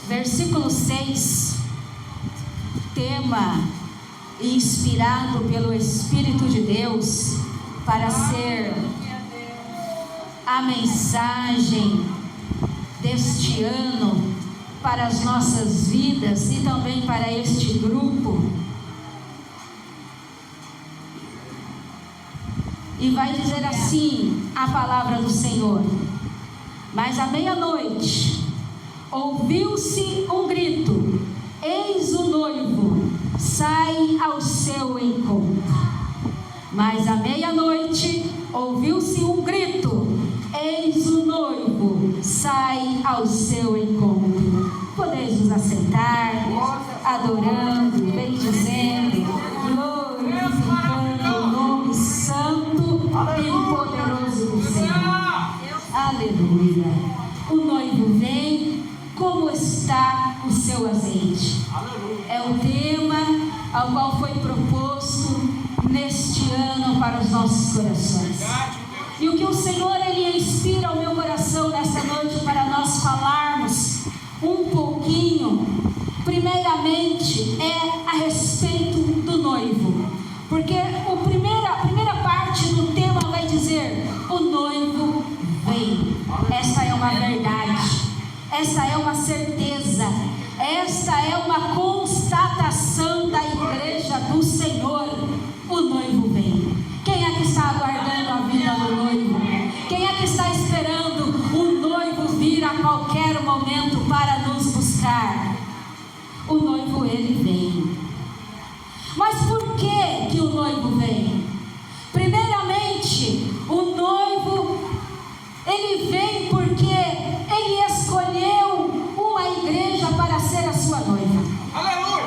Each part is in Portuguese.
versículo 6, tema inspirado pelo Espírito de Deus para ser a mensagem deste ano para as nossas vidas e também para este grupo. E vai dizer assim a palavra do Senhor: mas à meia-noite ouviu-se um grito, eis o noivo, sai ao seu encontro. Mas à meia-noite ouviu-se um grito, eis o noivo, sai ao seu encontro. Podeis nos assentar, adorando, bendizendo, glorificando o nome santo e poderoso do Senhor. Aleluia. O noivo vem, como está o seu azeite? É o tema ao qual foi proposto neste ano para os nossos corações. E o que o Senhor ele inspira ao meu coração nesta noite para nós falarmos um pouquinho, primeiramente, é a respeito do noivo. Porque a primeira parte do tema vai dizer: o noivo vem. Esta é uma verdade, esta é uma certeza, esta é uma constatação da igreja do Senhor. O noivo vem. Quem é que está aguardando a vinda do noivo? Quem é que está esperando o noivo vir a qualquer momento para nos buscar? O noivo ele vem. Mas por que o noivo vem? Primeiramente, o noivo ele vem porque ele escolheu uma igreja para ser a sua noiva. Aleluia!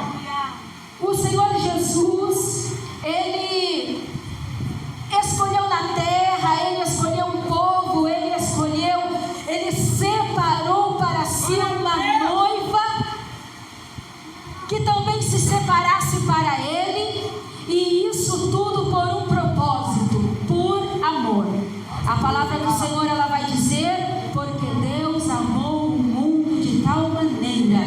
O Senhor Jesus, ele escolheu na terra, ele escolheu um povo, ele separou para si uma noiva que também se separasse para ele, e isso tudo por um propósito, por amor. A palavra do Senhor ela vai dizer: porque Deus amou o mundo de tal maneira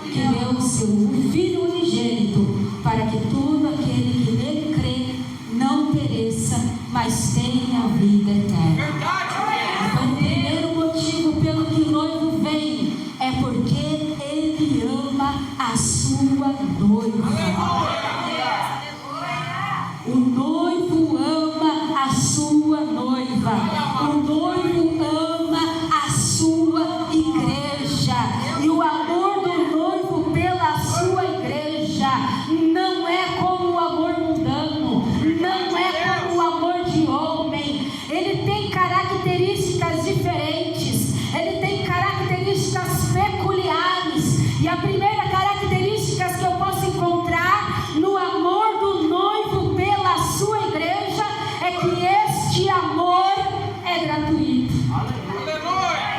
que deu o seu Filho unigênito, para que todo aquele que nele crê não pereça, mas tenha vida eterna. Então o primeiro motivo pelo que o noivo vem é porque ele ama a sua noiva. O noivo ama a sua noiva. O noivo ama a sua igreja. E o amor do noivo pela sua igreja não é como o amor mundano, não é como o amor de homem. Ele tem características diferentes, ele tem características peculiares. E a primeira característica que eu posso encontrar no amor do noivo pela sua igreja é que este amor é gratuito.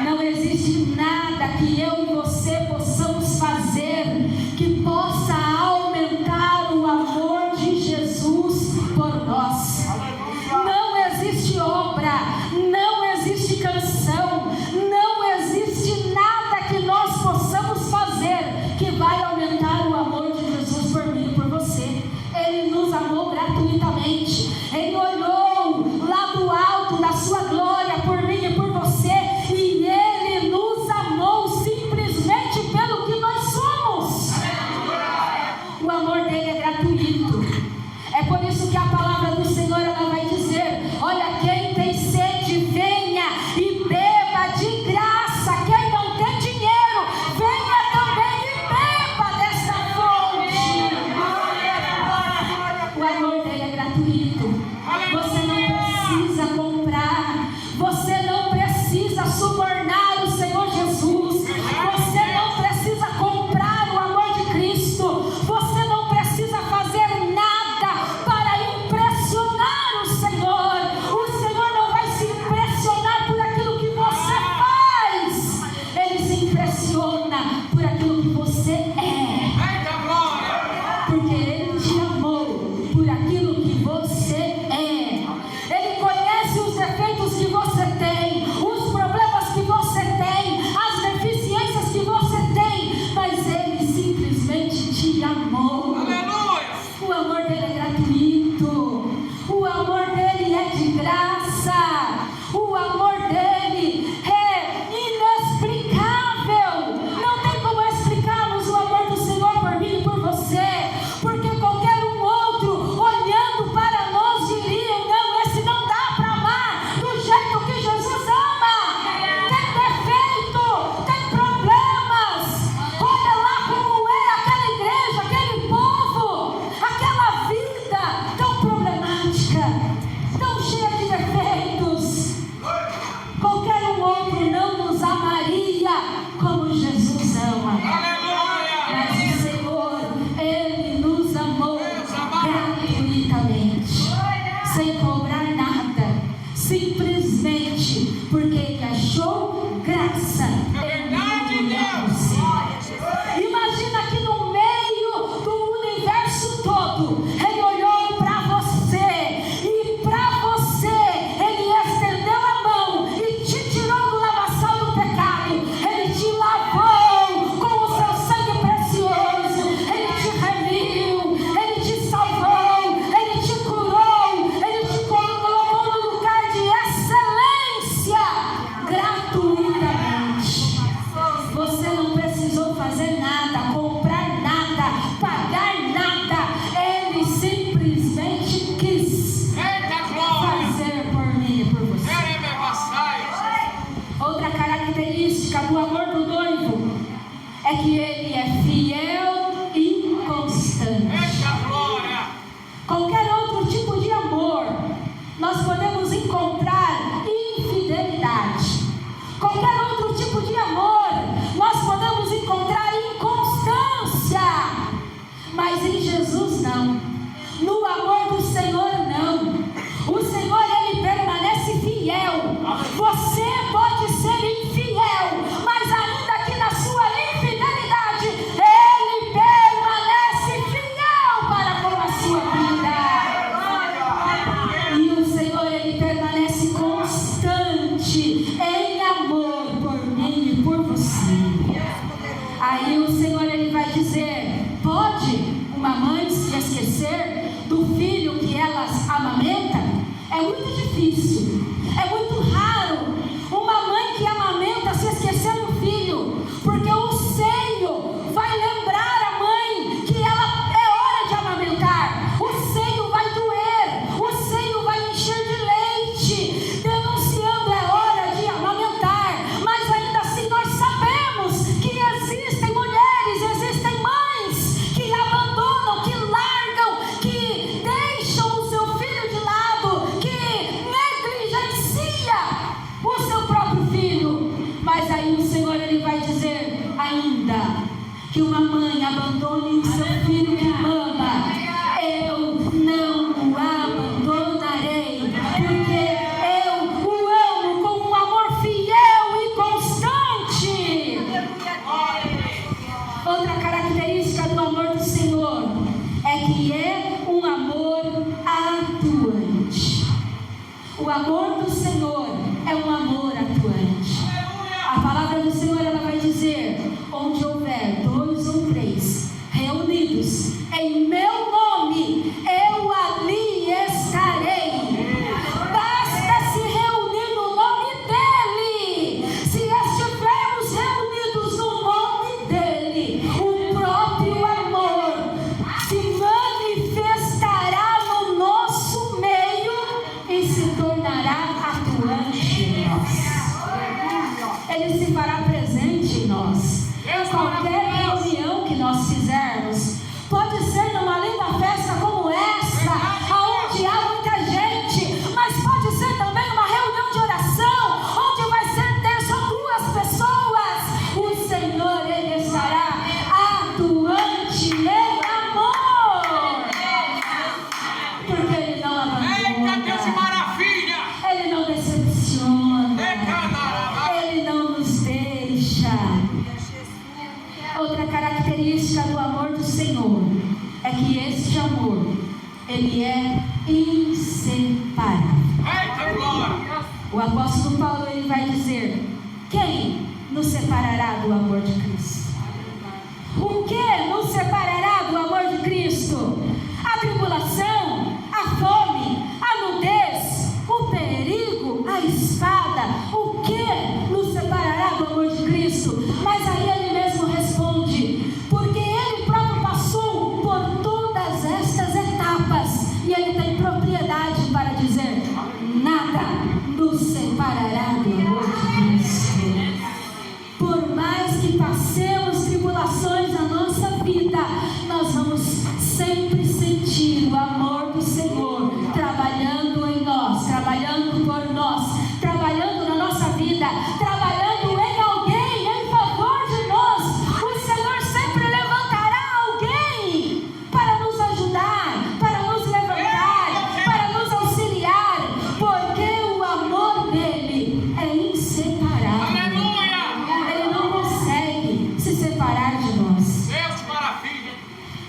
Não existe nada que eu e você possamos fazer que possa aumentar o amor de Jesus por nós. Não existe obra, não existe canção, não existe nada que nós possamos fazer que vai aumentar o amor de Jesus por mim e por você. Ele nos amou gratuitamente. Ele olhou lá do alto da sua glória por mim e por você, e ele nos amou simplesmente amor do noivo é que ele é fiel e constante. Qualquer outro tipo de amor, nós podemos encontrar infidelidade. Qualquer outro tipo de amor, nós podemos encontrar inconstância. Mas em Jesus não. No amor do Senhor não. O Senhor, ele permanece fiel. Você pode ser infiel, mas ainda que na sua infidelidade, ele permanece fiel para com a sua vida. E o Senhor, ele permanece constante em amor por mim e por você. Aí o Senhor, ele vai dizer: pode uma mãe se esquecer do filho que ela amamenta? É muito difícil, é muito raro uma mãe que amamenta se esquecer do filho, porque o seio vai lembrar a mãe que ela é hora de amamentar. O seio vai doer, o seio vai encher de leite, denunciando é hora de amamentar. Mas ainda assim nós sabemos que existem mulheres, existem mães que abandonam, que largam, que deixam o seu filho de lado, que negligencia o seu próprio filho. Mas aí o Senhor, ele vai dizer: ainda que uma mãe abandone o seu filho que mama, eu não o abandonarei, porque eu o amo com um amor fiel e constante. Outra característica do amor do Senhor é que é um amor atuante. O amor do Senhor é um amor atuante. A palavra do Senhor, ela vai dizer: onde houver 2 ou 3 reunidos em meu nome, eu ali estarei. Basta se reunir no nome dele. Se estivermos reunidos no nome dele, o próprio amor se manifestará no nosso meio e se tornará atuante em nós. Ele se fará presente em nós. Em qualquer reunião que nós fizermos, pode ser numa linda festa como essa, onde há muita gente, mas pode ser também uma reunião de oração, onde vai ter só 2 pessoas. O Senhor, ele estará atuante em amor, porque ele não abandona, ele não decepciona, ele não nos deixa. Outra característica do amor do Senhor é que este amor, ele é inseparável. O apóstolo Paulo, ele vai dizer: quem nos separará do amor de Cristo? O que nos separará do amor de Cristo? A tribulação, a fome, a nudez, o perigo, a espada. O que nos separará do amor de Cristo? Mas aí ele mesmo responde: porque ele próprio passou por todas estas etapas, e ele tem propriedade para dizer: nada nos separará do amor de Cristo. Por mais que passemos tribulações na nossa vida, nós vamos sempre sentir o amor do Senhor trabalhando em nós, trabalhando por nós, trabalhando na nossa vida, trabalhando em alguém em favor de nós. O Senhor sempre levantará alguém para nos ajudar, para nos levantar, para nos auxiliar, porque o amor dele é inseparável. Ele não consegue se separar de nós.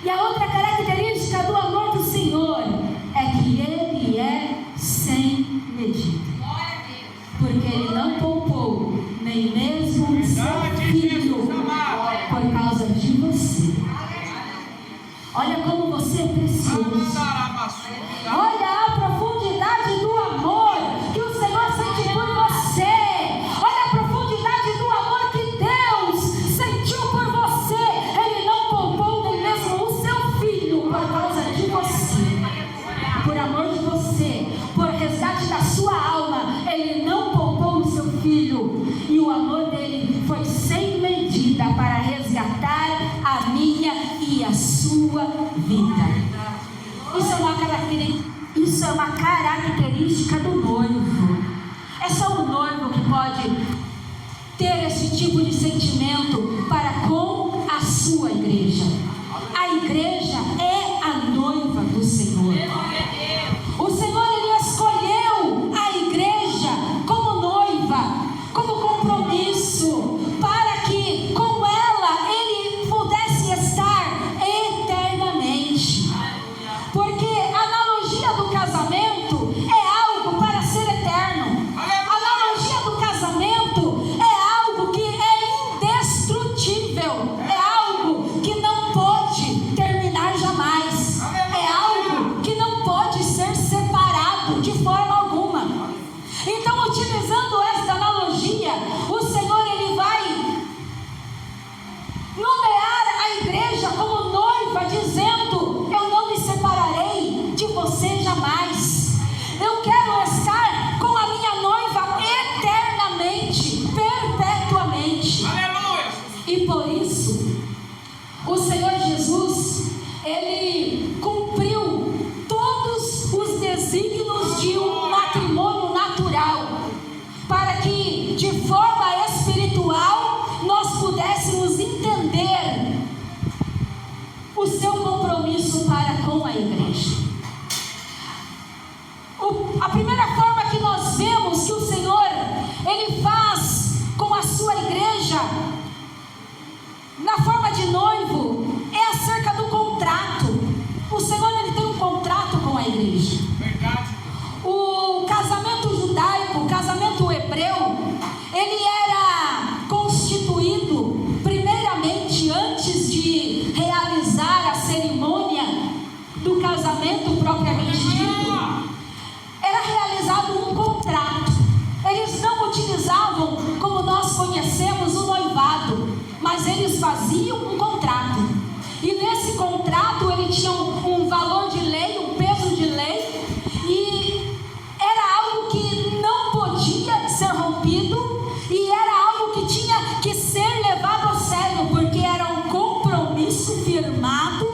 E a outra característica do amor do Senhor é que ele é sem medida, porque ele não poupou nem mesmo o seu filho por causa de você. Olha como você é precioso. Olha a profundidade do amor que o Senhor sente por você. Olha a profundidade do amor que Deus sentiu por você. Ele não poupou nem mesmo o seu filho por causa de você. Por amor de você, por resgate da sua alma, ele não poupou o seu filho. E o amor dele foi sem resgatar a minha e a sua vida. Isso é uma característica do noivo. É só o noivo que pode ter esse tipo de sentimento para com a sua igreja. A igreja é a noiva do Senhor. O Senhor, Ele escolheu a igreja como noiva, como compromisso, para que com ela Ele pudesse estar eternamente. Porque a analogia do casamento é algo para ser eterno. A analogia do casamento é algo que é indestrutível. É algo que não pode terminar jamais. É algo que não pode ser separado de forma alguma. Então, utilizando esta analogia, o Senhor, Ele vai nomear a igreja como noiva, dizendo: eu não me separarei de você jamais. Eu quero estar com a minha noiva eternamente, perpetuamente. Aleluia! E por isso, o Senhor Jesus, Ele cumpriu todos os desígnios de um matrimônio natural, para que de forma espiritual nós pudéssemos entender o seu compromisso para com a igreja. A primeira forma que nós vemos que o Senhor, Ele faz com a sua igreja, na forma de noivo, é acerca do contrato. O Senhor, Ele tem um contrato com a igreja. Verdade. O casamento judaico, o casamento hebreu, ele era constituído primeiramente, antes de realizar a cerimônia do casamento propriamente dito, era realizado um contrato. Eles não utilizavam, como nós conhecemos, o noivado, mas eles faziam um contrato. E nesse contrato ele tinha um valor de lei, um peso de lei, e era algo que não podia ser rompido, e era algo que tinha que ser levado a sério, porque era um compromisso firmado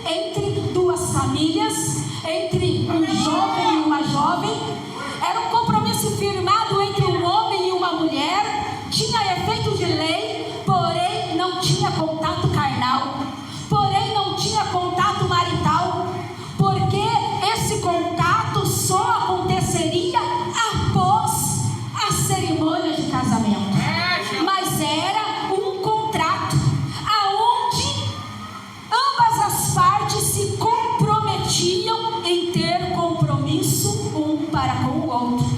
entre duas famílias, entre um jovem e uma jovem. Era um compromisso firmado entre um homem e uma mulher. Tinha efeito de lei, porém não tinha contato carnal, porém não tinha contato marital, porque esse contato só aconteceria após a cerimônia de casamento. Mas era um contrato aonde ambas as partes se comprometiam em ter compromisso um para com o outro.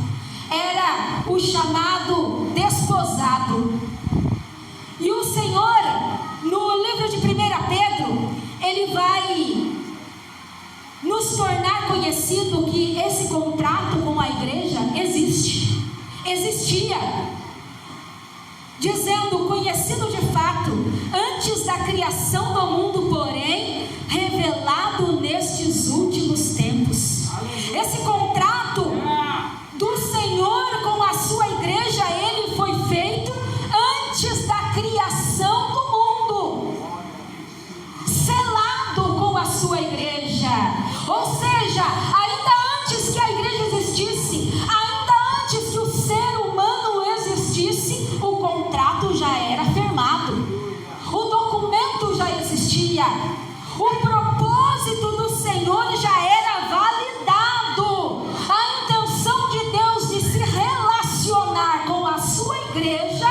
Era o chamado desposado. E o Senhor, no livro de 1 Pedro, Ele vai nos tornar conhecido que esse contrato com a igreja existia, dizendo: conhecido de fato antes da criação do mundo, porém revelado nestes últimos tempos. Esse contrato do Senhor com a sua igreja, ele foi feito antes da criação do mundo, selado com a sua igreja. Ou seja, ainda antes que a igreja existisse, ainda antes que o ser humano existisse, o contrato já era firmado, o documento já existia, o propósito do Senhor já era validado. A intenção de Deus de se relacionar com a sua igreja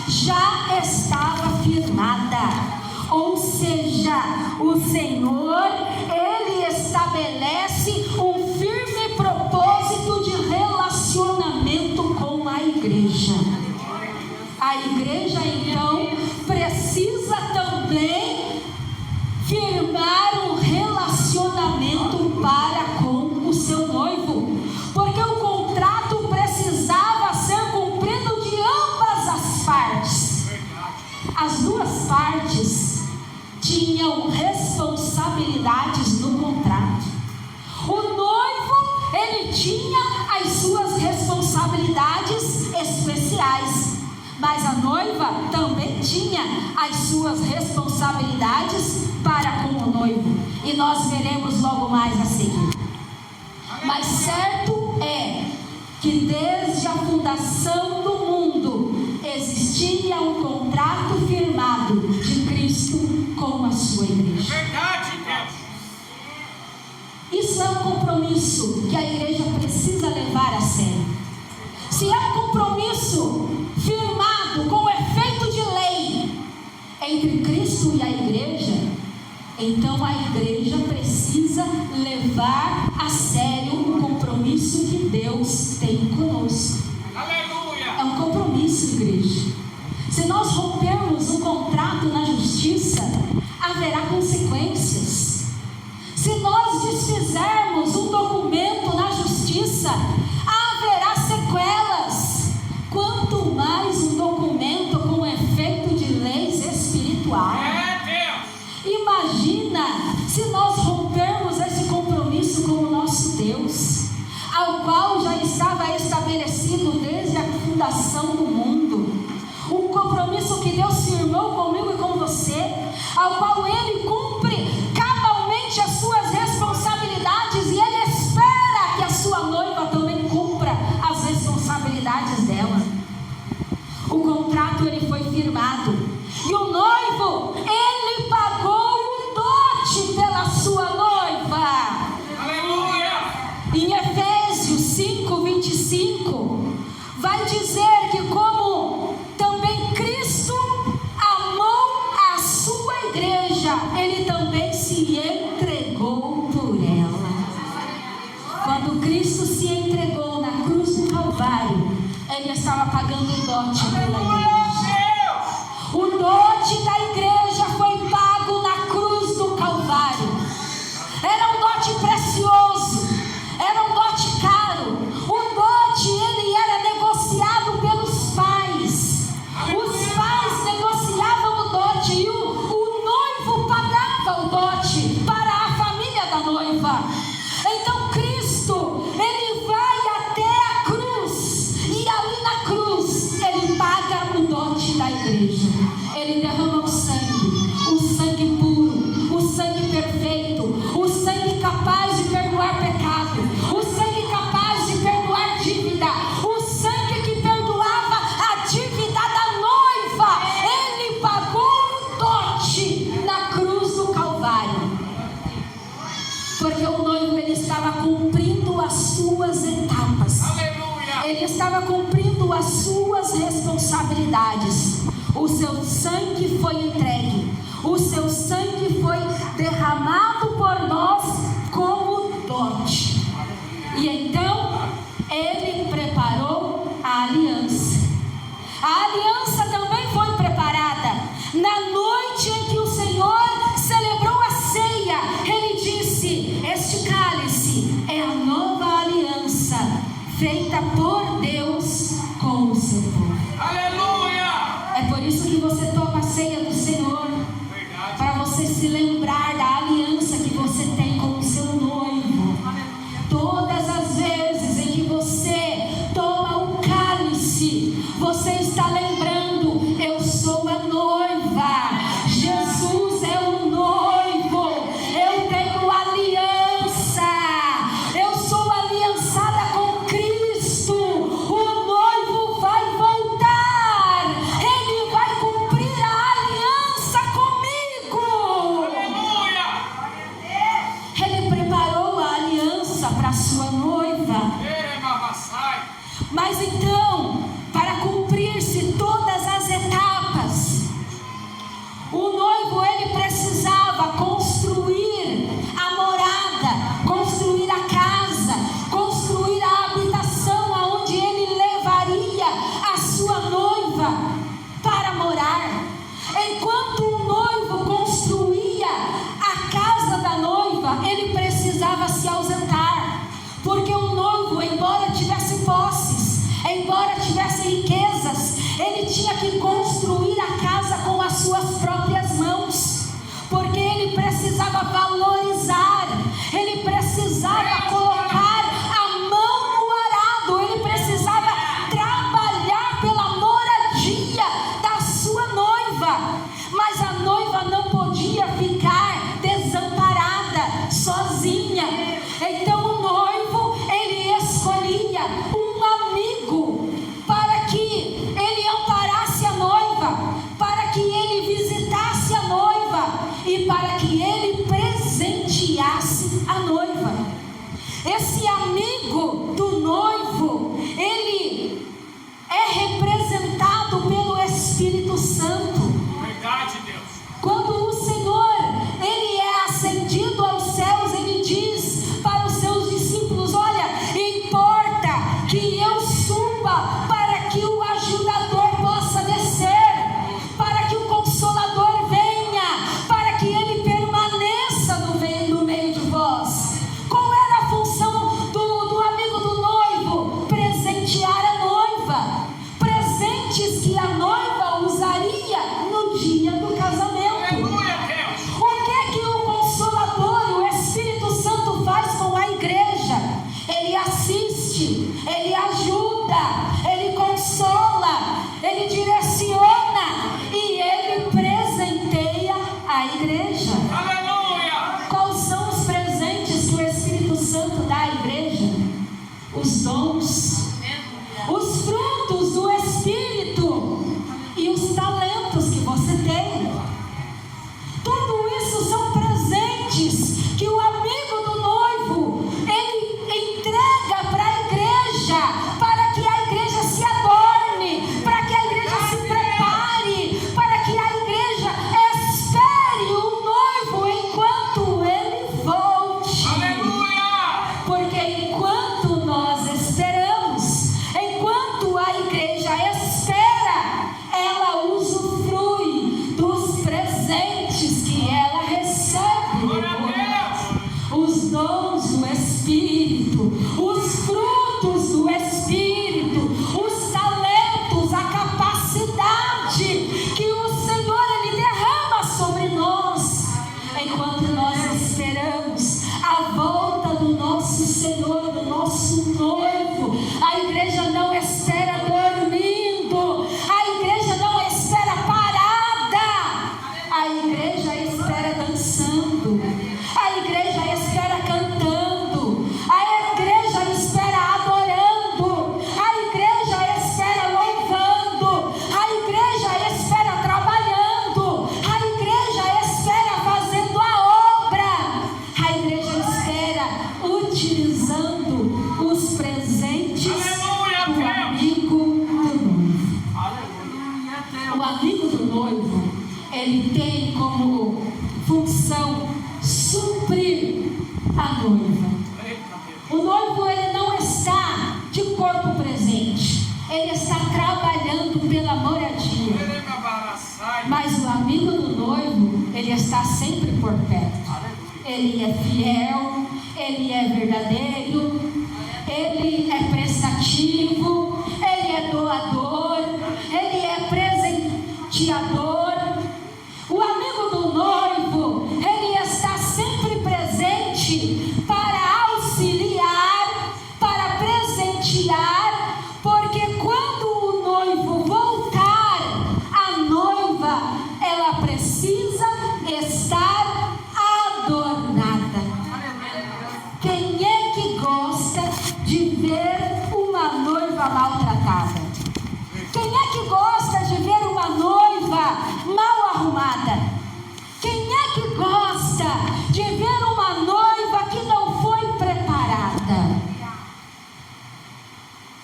já estava firmada. Ou seja, o Senhor, Ele estabelece um firme propósito de relacionamento com a igreja. A igreja, então, precisa também firmar um relacionamento para com o seu noivo, porque o contrato precisava ser cumprido de ambas as partes. As duas partes tinham responsabilidades no contrato. O noivo, ele tinha as suas responsabilidades especiais, mas a noiva também tinha as suas responsabilidades para com o noivo, e nós veremos logo mais a seguir. Mas certo é que desde a fundação do mundo existia um contrato firmado de Cristo com a sua igreja. Verdade, Deus. Isso é um compromisso que a igreja precisa levar a sério. Se é um compromisso firmado com efeito de lei entre Cristo e a igreja, então a igreja precisa levar a sério o compromisso que Deus tem conosco. Aleluia. É um compromisso, igreja. Se nós rompermos um contrato na justiça, haverá consequências. Se nós desfizermos um documento na justiça, haverá sequelas. Quanto mais um documento com efeito de leis espirituais. Imagina se nós rompermos esse compromisso com o nosso Deus, ao qual já estava estabelecido desde a fundação do mundo. Um compromisso que Deus firmou comigo e com você, ao qual Ele cumpre cabalmente as suas responsabilidades, e Ele espera que a sua noiva também cumpra as responsabilidades dela. O contrato ele foi firmado, e o noivo, ele pagou o dote pela sua noiva. Aleluia. Em Efésios 5:25 vai dizer que como também Cristo amou a sua igreja, ele também se entregou por ela. Quando Cristo se entregou na cruz do Calvário, ele estava pagando o dote pela igreja. O dote da igreja foi pago na cruz do Calvário. Era um dote precioso, era um dote caro. O dote ele era negociado pelos pais. Os pais negociavam o dote, e o noivo pagava o dote para a família da noiva. Então Cristo, ele vai até a cruz, e ali na cruz ele paga o dote da igreja. Ele derrama o sangue puro, o sangue perfeito, o sangue capaz de perdoar pecado, o sangue capaz de perdoar dívida, o sangue que perdoava a dívida da noiva. Ele pagou o dote na cruz do Calvário, porque o noivo ele estava cumprindo as suas etapas. Aleluia. Ele estava cumprindo as suas responsabilidades. O seu sangue foi entregue, o seu sangue foi derramado por nós como dote. E então ele preparou a aliança. A aliança também foi preparada. Na noite em que o Senhor celebrou a ceia, ele disse: este cálice é a nova aliança feita por Deus com o seu povo. Aleluia. É por isso que você toma a ceia mas a noiva não podia ficar desamparada, sozinha. Então o noivo, ele escolhia um amigo para que ele amparasse a noiva, para que ele visitasse a noiva e para que ele presenteasse a noiva. Esse amigo do noivo, ele é representado pelo Espírito Santo. Verdade, Deus. Quando o Senhor, ele é ascendido aos céus, ele diz para os seus discípulos: olha, importa que eu suba para que o ajudador possa descer, para que o consolador venha, para que ele permaneça no meio de vós. Qual era a função do amigo do noivo? Presentear a noiva, presentes que a noiva usaria no dia do casamento. Aleluia, Deus. O que o Consolador, o Espírito Santo faz com a igreja? Ele assiste, ele ajuda, ele consola, ele direciona e ele presenteia a igreja. Aleluia. Quais são os presentes que o Espírito Santo dá à igreja? Os dons, os frutos do Espírito e os talentos que você tem. Tudo isso são presentes que o amigo do noivo, ele entrega para a igreja, para que a igreja se adorne, para que a igreja se prepare, para que a igreja espere o noivo enquanto ele volte. Aleluia. Porque enquanto nós esperamos, enquanto a igreja espera, ela usufrui dos presentes que ela recebe. Glória a Deus. Os dons do Espírito, os frutos do Espírito, os talentos, a capacidade que o Senhor, ele derrama sobre nós, enquanto nós esperamos a volta do nosso Senhor, do nosso noivo. A igreja não espera dormindo, a igreja não espera parada, a igreja espera dançando, a igreja espera cantando, a igreja espera adorando, a igreja espera louvando, a igreja espera trabalhando, a igreja espera fazendo a obra, a igreja espera utilizando os presentes Aleluia, do Deus. amigo do noivo. Aleluia, Deus. O amigo do noivo, ele tem como função suprir a noiva. Eita, Deus. O noivo, ele não está de corpo presente, ele está trabalhando pela moradia. Ele me abraçar. Mas o amigo do noivo, ele está sempre por perto. Aleluia. Ele é fiel, ele é verdadeiro, ele é prestativo, ele é doador, ele é presenteador. O amigo do noivo, ele está sempre presente para auxiliar, para presentear, porque quando o noivo voltar, a noiva, ela precisa estar adornada. Quem é que gosta de ver uma noiva maltratada? Quem é que gosta de ver uma noiva mal arrumada? Quem é que gosta de ver uma noiva que não foi preparada?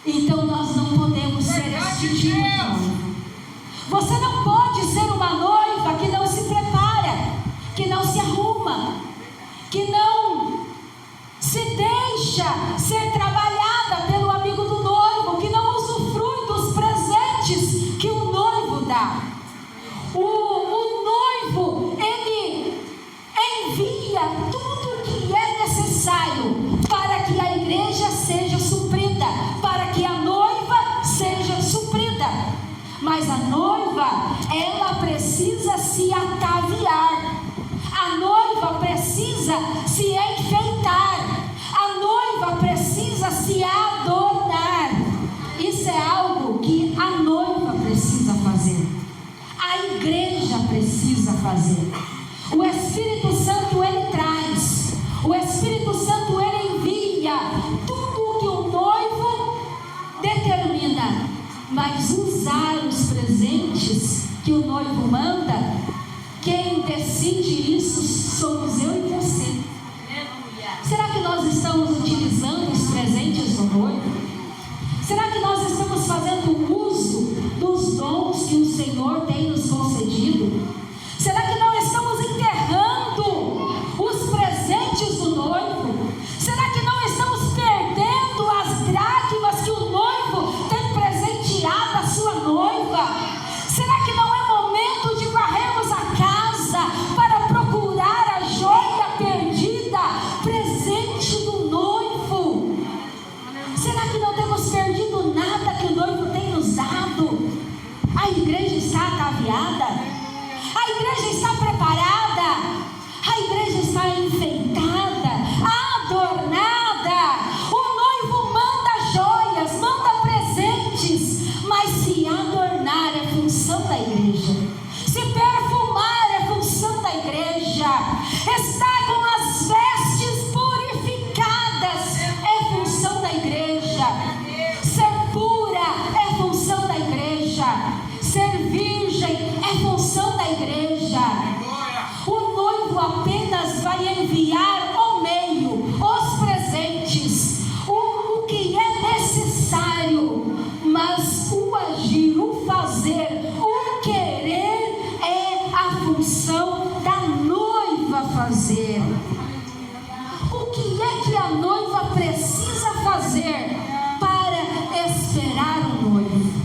Então nós não podemos ser esse tipo de noiva. Você não pode ser uma noiva que não se prepara, que não se arruma, que não se deixa ser trabalhada pelo amigo do noivo, que não usufrui dos presentes que o noivo dá. O noivo, ele envia tudo que é necessário para que a igreja seja suprida, para que a noiva seja suprida. Mas a noiva, ela precisa se ataviar, a noiva precisa se enfeitar, a noiva precisa se adornar. Isso é algo que a noiva precisa fazer, a igreja precisa precisa fazer. O Espírito Santo, ele traz. O Espírito Santo, ele envia tudo o que o noivo determina. Mas usar os presentes que o noivo manda, quem decide isso somos eu e você. Será que nós estamos utilizando os presentes do noivo? Será que nós estamos fazendo uso dos dons que o Senhor tem nos concedido? Será que não estamos enterrando os presentes do noivo? Será que não estamos perdendo as dracmas que o noivo tem presenteado a sua noiva? Será que não é momento de varrermos a casa para procurar a joia perdida, presente do noivo? Será que não temos perdido nada que o noivo tem nos dado? A igreja está ataviada? A igreja está preparada? A igreja está enfeitada, adornada? O noivo manda joias, manda presentes, mas se adornar é função da igreja, se perfumar é função da igreja, estar com as vestes purificadas é função da igreja, ser pura é função da igreja, ser virgem é função da igreja. O noivo apenas vai enviar o meio, os presentes, o que é necessário, mas o agir, o fazer, o querer é a função da noiva fazer. O que é que a noiva precisa fazer para esperar o noivo?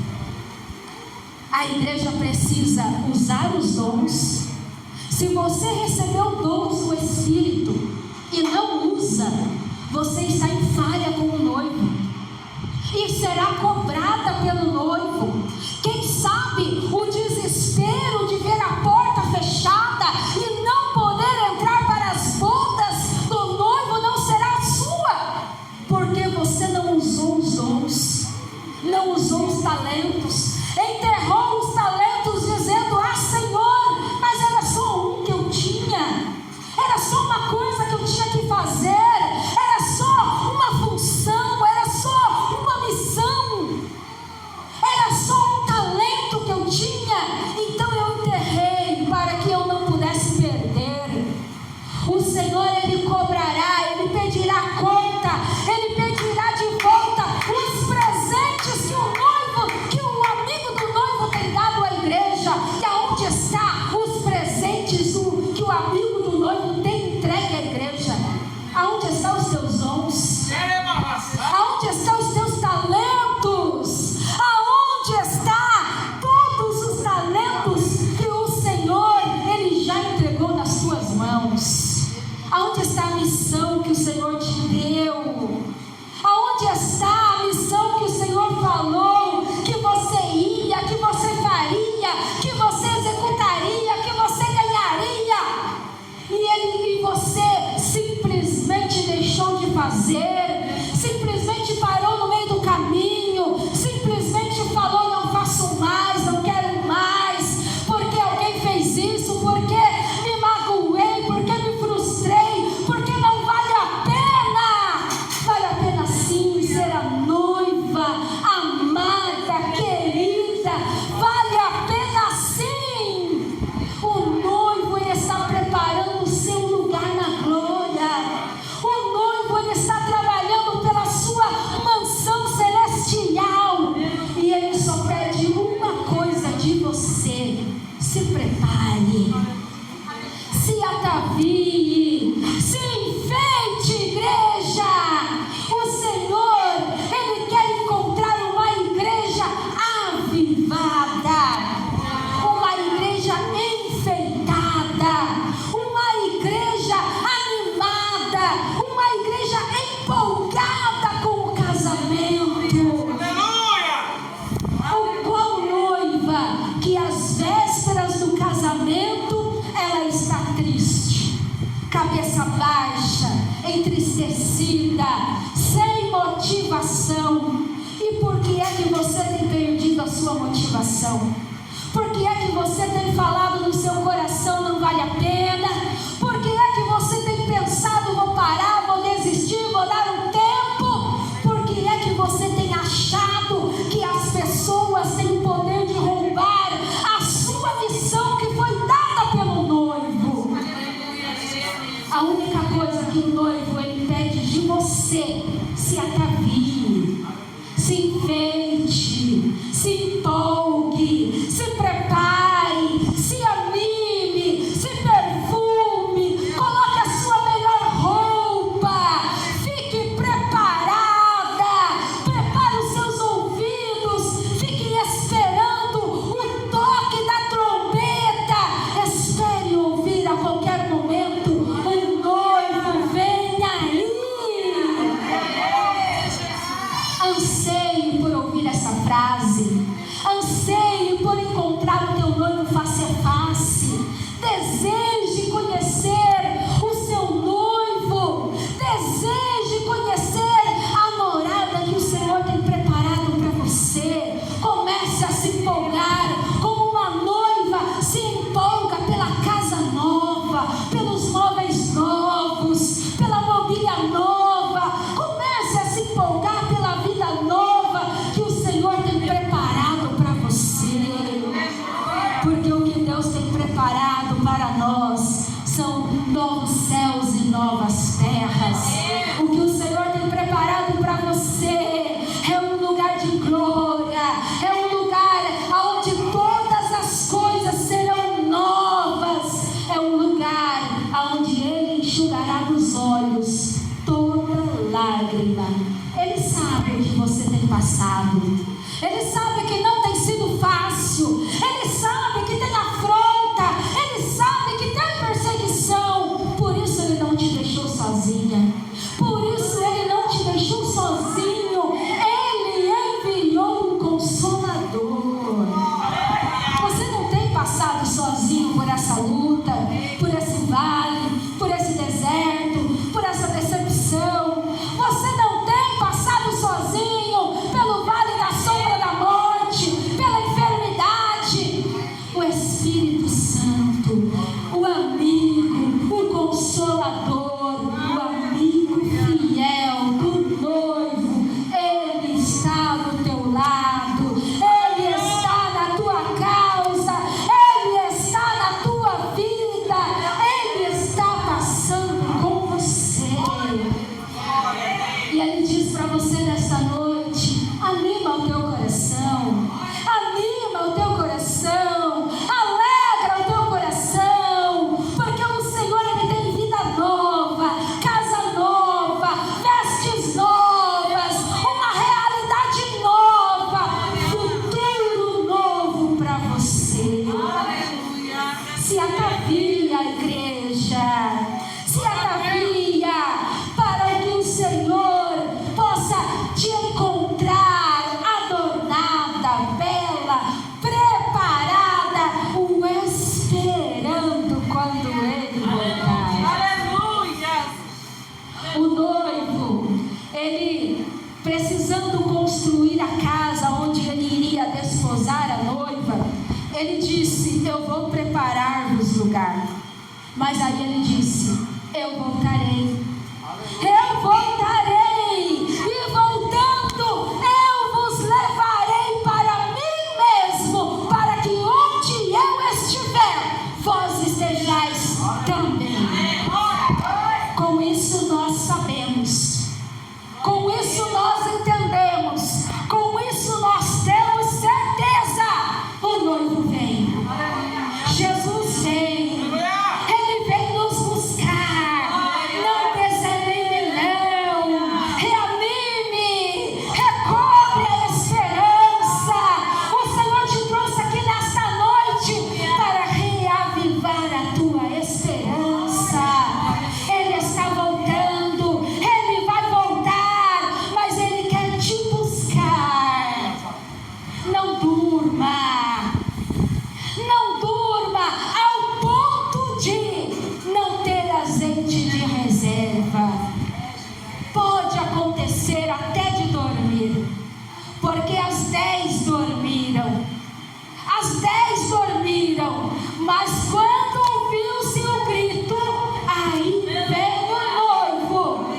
A igreja precisa usar os dons. Se você recebeu dons do Espírito e não usa, você está em falha com o noivo e será cobrada pelo noivo. Quem sabe o desespero de ver a porta fechada e não poder entrar para as bodas do noivo não será sua, porque você não usou os dons, não usou os talentos, enterrou os talentos dizendo: ah, Senhor, mas era só um que eu tinha, era só uma coisa que eu tinha que fazer, era só uma função, era só uma missão, era só um talento que eu tinha, então eu enterrei para que eu não pudesse perder. O Senhor, Ele cobrará, Ele pedirá conta, Ele pedirá de volta os presentes que o noivo, que o amigo do noivo tem dado à igreja. E aonde está os presentes que o amigo do noivo tem entregue à igreja? Aonde estão os teus dons? Aonde estão os teus talentos? Aonde está todos os talentos que o Senhor, Ele já entregou nas tuas mãos? Aonde está a missão que o Senhor te deu? Aonde está a missão que o Senhor falou que você ia, que você faria, que você executaria, que você ganharia? E você simplesmente deixou de fazer, simplesmente parou no meio do caminho, simplesmente falou: não faço mais, não quero mais, porque alguém fez isso, porque me magoei, porque me frustrei, porque não vale a pena. Vale a pena sim ser a noiva amada, querida, vale a pena sim. O noivo, ele está preparando o seu lugar na glória. O noivo, ele está trabalhando pela sua mansão celestial, e ele só pede uma coisa de você: se prepare, se atavie, se enfeite, igreja. O Senhor, Ele quer encontrar uma igreja avivada, uma igreja enfeitada, uma igreja animada, uma igreja empolgada com o casamento. O qual noiva que às vésperas do casamento ela está triste, cabeça baixa, entristecida, sem motivação. E por que é que você tem perdido a sua motivação? Por que é que você tem falado no seu coração não vale a pena? Por que é que você tem pensado, vou parar, vou desistir, vou dar um tempo? Por que é que você tem achado que as pessoas têm o poder de roubar a sua missão que foi dada pelo noivo? A única coisa que o noivo ele pede de você: se atavie, se enfeite, se empolgue, se prepare, se anime, se perfume, coloque a sua melhor roupa, fique preparada, prepare os seus ouvidos, fique esperando o toque da trombeta, espere ouvir a qualquer momento: o noivo vem aí. Anseie por ouvir essa frase, anseie por encontrar o teu noivo face a face, deseje conhecer o seu noivo, deseje conhecer a morada que o Senhor tem preparado para você. Comece a se empolgar como uma noiva se empolga pela casa nova, pelos móveis novos, pela mobília nova. Comece a se empolgar pela vida nova que o Senhor tem preparado para você, porque o que Deus tem preparado para nós são novos céus e novas terras. O que o Senhor tem preparado para você é um lugar de glória, é um lugar onde todas as coisas serão novas, é um lugar onde Ele enxugará dos olhos toda lágrima. Ele sabe o que você tem passado, Ele sabe que não tem sido fácil, Ele sabe que tem afronta, Ele sabe que tem perseguição. Por isso Ele não te deixou sozinha, por isso Ele não te deixou sozinho. Ele enviou um Consolador. Você não tem passado sozinho por essa luta, por esse vale, por esse deserto, por essa decepção. Você não tem passado sozinho pelo vale da sombra da morte, pela enfermidade. O Espírito Santo, o amigo, o Consolador, o amigo fiel do noivo, Ele está do teu lado, Ele está na tua causa, Ele está na tua vida, Ele está passando com você. E Ele diz para você nesta noite: anima o teu coração, anima o teu coração, alegra o teu coração, porque o Senhor Ele tem vida nova, casa nova, vestes novas, uma realidade nova, futuro novo para você. Se atavia, igreja, se atavia, para que o Senhor possa te encontrar adornada, bela, preparada, o esperando quando Ele voltar. Aleluia! O noivo, ele precisando construir a casa onde ele iria desposar a noiva, ele disse: eu vou preparar-vos lugar. Mas aí ele disse: eu voltarei, eu voltarei, e voltando eu vos levarei para mim mesmo, para que onde eu estiver, vós estejais também. Com isso nós sabemos, com isso nós entendemos, com isso nós temos certeza: o noivo vem, Jesus vem, Ele vem nos buscar. Não desanime Mas quando ouviu-se o grito, aí veio o noivo.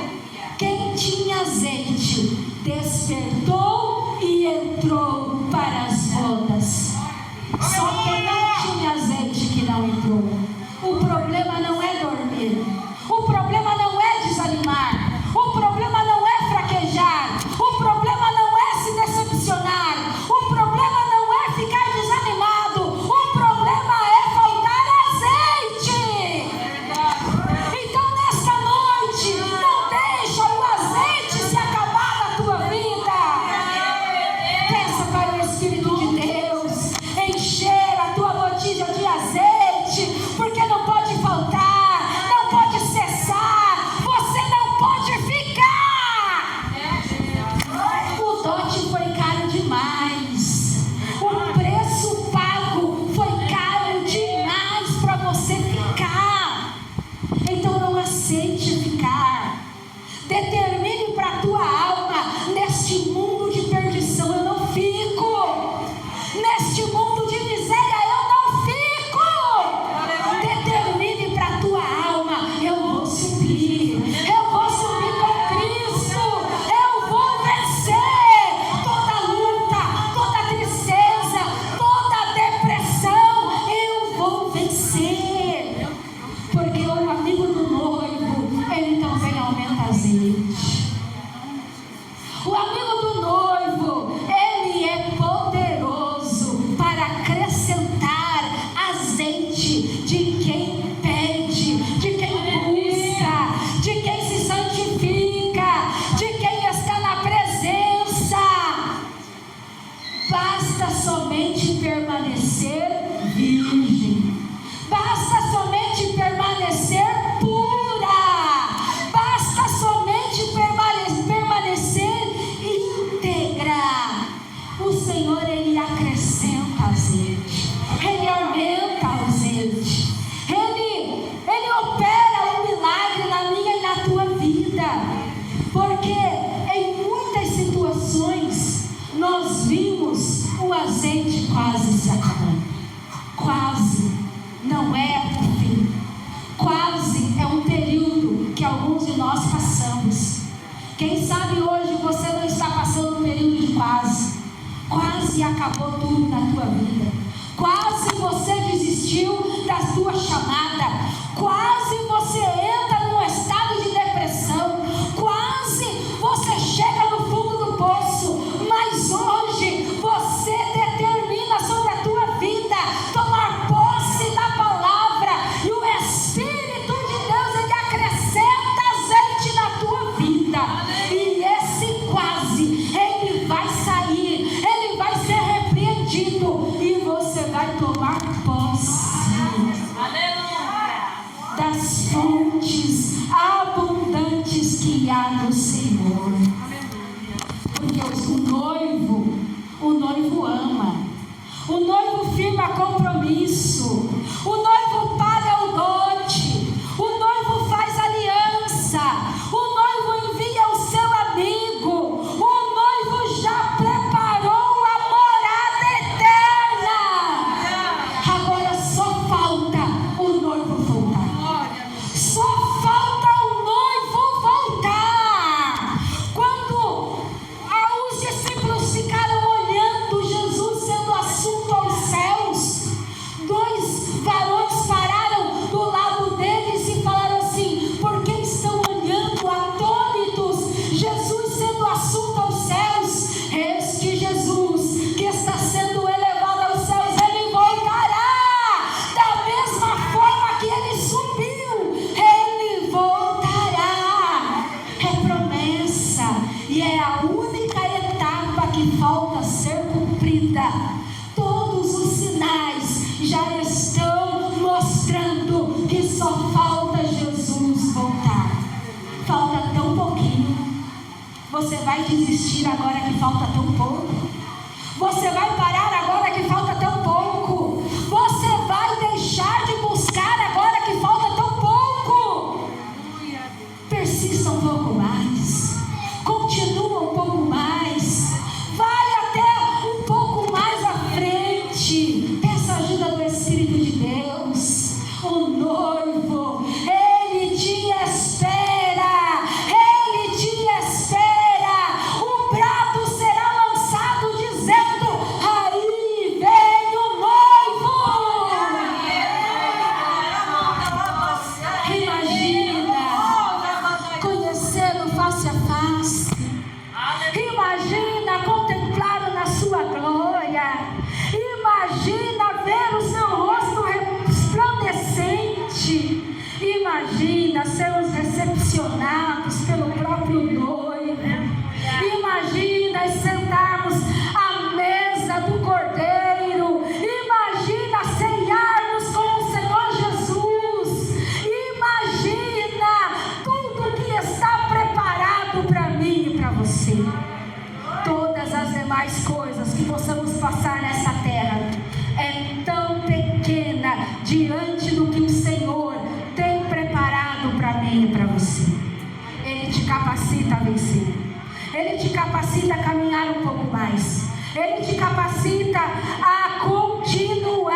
Quem tinha azeite despertou e entrou para as bodas. Só quem não tinha azeite que não entrou. O problema não é dormir. O problema não é desanimar. O problema não é fraquejar. O problema não é se decepcionar. O problema não é ficar desanimado. O problema é faltar azeite. Então nesta noite, não deixa o azeite se acabar na tua vida. Peça para o Espírito de Deus encher a tua botija de azeite, porque não pode faltar, não pode cessar, você não pode ficar. O dote foi caro demais, o preço pago foi caro demais para você ficar. Então não aceite ficar. Determine para a tua alma: neste mundo de perdição eu não fico, neste mundo de miséria eu não fico. Determine para a tua alma: eu vou subir com Cristo, eu vou vencer toda luta, toda tristeza, toda depressão, eu vou vencer, porque o amigo do noivo, ele também aumenta azeite. O amigo do noivo, ele é poderoso para acrescentar azeite de quem pede, de quem busca, de quem se santifica, de quem está na presença. Basta somente permanecer virgem. Basta somente permanecer pura. Basta somente permanecer íntegra. O Senhor, ele acrescenta azeite, ele aumenta o azeite, ele opera um milagre na minha e na tua vida, porque em muitas situações nós vimos o azeite quase se acabando. Quase não é o fim, quase é um período que alguns de nós passamos. Quem sabe hoje você não está passando um período de quase acabou tudo na tua vida, quase você desistiu da tua chamada, quase você entra num estado de depressão, quase você chega no fundo do poço, mas hoje você determina sobre a tua vida tomar posse da palavra, e o Espírito de Deus, ele acrescenta azeite na tua vida, e esse quase, ele vai sair, ele vai ser repreendido, e você vai tomar posse das fontes abundantes que há no Senhor. Porque o noivo ama, o noivo firma compromisso, o noivo paga o dote, o noivo faz aliança, o noivo envia o seu amigo, o noivo já preparou a morada eterna. Agora só falta o noivo voltar. Só falta o noivo voltar. Quando os discípulos ficaram olhando Jesus sendo assunto aos céus, dois varões pararam do lado deles e falaram assim: por que estão olhando atônitos Jesus sendo assunto aos céus? Este Jesus que está sendo elevado aos céus, ele voltará da mesma forma que ele subiu, ele voltará. É promessa, e é a única etapa que falta ser cumprida. Todos os sinais já estão mostrando que só falta Jesus voltar. Falta tão pouquinho. Você vai desistir agora que falta tão pouco? Você vai parar agora que falta tão pouco? Você vai deixar de buscar agora que falta tão pouco? Persista um pouco mais, continua um pouco mais, vai até um pouco mais à frente. Peça a ajuda do Espírito de Deus. noivo, Ele te espera, Ele te espera. O brado será lançado dizendo: aí vem o noivo. Imagina conhecê-lo face a face. Imagina contemplá-lo na sua glória. Imagina ver o seu rosto resplandecente. Imagina sermos recepcionados pelo próprio noivo. Imagina sentarmos à mesa do Cordeiro. Imagina ceiarmos com o Senhor Jesus. Imagina tudo que está preparado para mim e para você. Todas as demais coisas que possamos passar nessa terra é tão pequena diante do que o Senhor tem preparado para mim e para você. Ele te capacita a vencer. Ele te capacita a caminhar um pouco mais. Ele te capacita a continuar